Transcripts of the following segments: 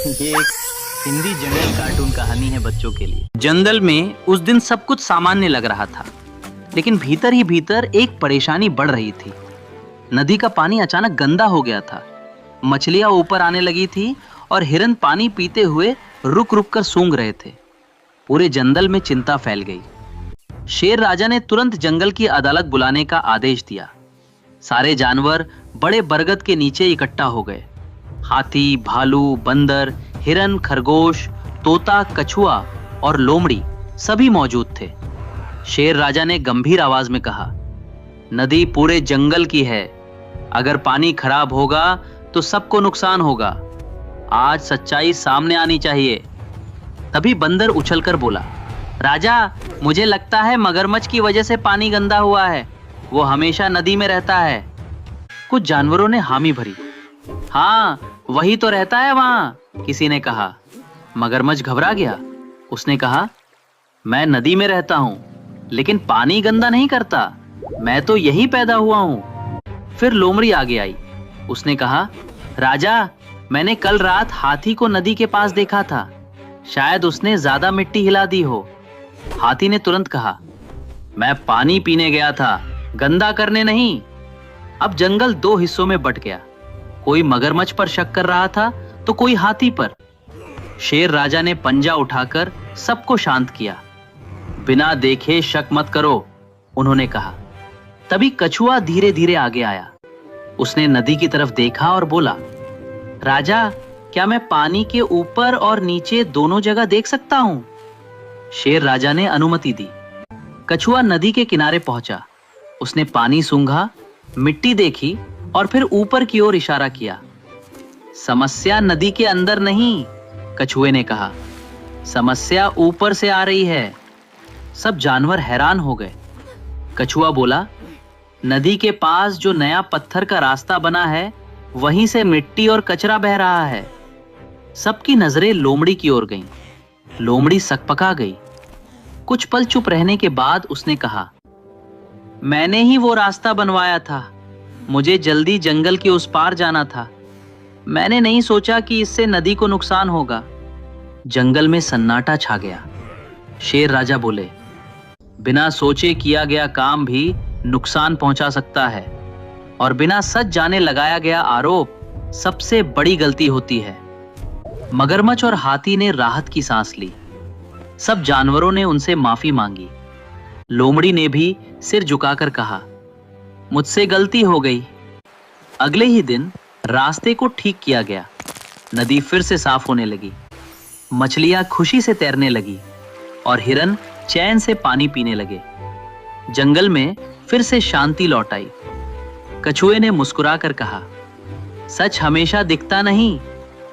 ये एक हिंदी जंगल कार्टून कहानी है बच्चों के लिए। जंगल में उस दिन सब कुछ सामान्य लग रहा था, लेकिन भीतर ही भीतर एक परेशानी बढ़ रही थी। नदी का पानी अचानक गंदा हो गया था। मछलियां ऊपर आने लगी थी और हिरन पानी पीते हुए रुक रुक कर सूंघ रहे थे। पूरे जंगल में चिंता फैल गई। शेर राजा ने तुरंत जंगल की अदालत बुलाने का आदेश दिया। सारे जानवर बड़े बरगद के नीचे इकट्ठा हो गए। हाथी, भालू, बंदर, हिरन, खरगोश, तोता, कछुआ और लोमड़ी सभी मौजूद थे। शेर राजा ने गंभीर आवाज में कहा, नदी पूरे जंगल की है। अगर पानी खराब होगा तो सबको नुकसान होगा। आज सच्चाई सामने आनी चाहिए। तभी बंदर उछलकर बोला, राजा, मुझे लगता है मगरमच्छ की वजह से पानी गंदा हुआ है। वो हमेशा नदी में रहता है। कुछ जानवरों ने हामी भरी। हाँ, वही तो रहता है वहां, किसी ने कहा। मगरमच्छ घबरा गया। उसने कहा, मैं नदी में रहता हूं, लेकिन पानी गंदा नहीं करता। मैं तो यहीं पैदा हुआ हूं। फिर लोमड़ी आगे आई। उसने कहा, राजा, मैंने कल रात हाथी को नदी के पास देखा था। शायद उसने ज्यादा मिट्टी हिला दी हो। हाथी ने तुरंत कहा, मैं पानी पीने गया था, गंदा करने नहीं। अब जंगल दो हिस्सों में बंट गया। कोई मगरमच्छ पर शक कर रहा था तो कोई हाथी पर। शेर राजा ने पंजा उठाकर सबको शांत किया। बिना देखे शक मत करो, उन्होंने कहा। तभी कछुआ धीरे धीरे आगे आया। उसने नदी की तरफ देखा और बोला, राजा, क्या मैं पानी के ऊपर और नीचे दोनों जगह देख सकता हूं? शेर राजा ने अनुमति दी। कछुआ नदी के किनारे पहुंचा। उसने पानी सूंघा, मिट्टी देखी और फिर ऊपर की ओर इशारा किया। समस्या नदी के अंदर नहीं, कछुए ने कहा। समस्या ऊपर से आ रही है। सब जानवर हैरान हो गए। कछुआ बोला, नदी के पास जो नया पत्थर का रास्ता बना है, वहीं से मिट्टी और कचरा बह रहा है। सबकी नजरें लोमड़ी की ओर गईं। लोमड़ी सकपका गई। कुछ पल चुप रहने के बाद उसने कहा, मैंने ही वो रास्ता बनवाया था। मुझे जल्दी जंगल के उस पार जाना था। मैंने नहीं सोचा कि इससे नदी को नुकसान होगा। जंगल में सन्नाटा छा गया। शेर राजा बोले, बिना सोचे किया गया काम भी नुकसान पहुंचा सकता है, और बिना सच जाने लगाया गया आरोप सबसे बड़ी गलती होती है। मगरमच्छ और हाथी ने राहत की सांस ली। सब जानवरों ने उनसे माफी मांगी। लोमड़ी ने भी सिर झुकाकर कहा, मुझसे गलती हो गई। अगले ही दिन रास्ते को ठीक किया गया। नदी फिर से साफ होने लगी। मछलियां खुशी से तैरने लगी और हिरन चैन से पानी पीने लगे। जंगल में फिर से शांति लौट आई। कछुए ने मुस्कुराकर कहा, सच हमेशा दिखता नहीं,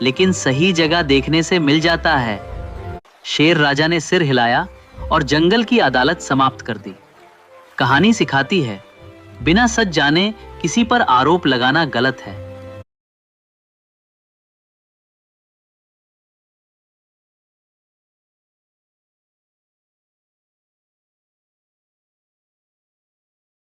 लेकिन सही जगह देखने से मिल जाता है। शेर राजा ने सिर हिलाया और जंगल की अदालत समाप्त कर दी। कहानी सिखाती है, बिना सच जाने किसी पर आरोप लगाना गलत है।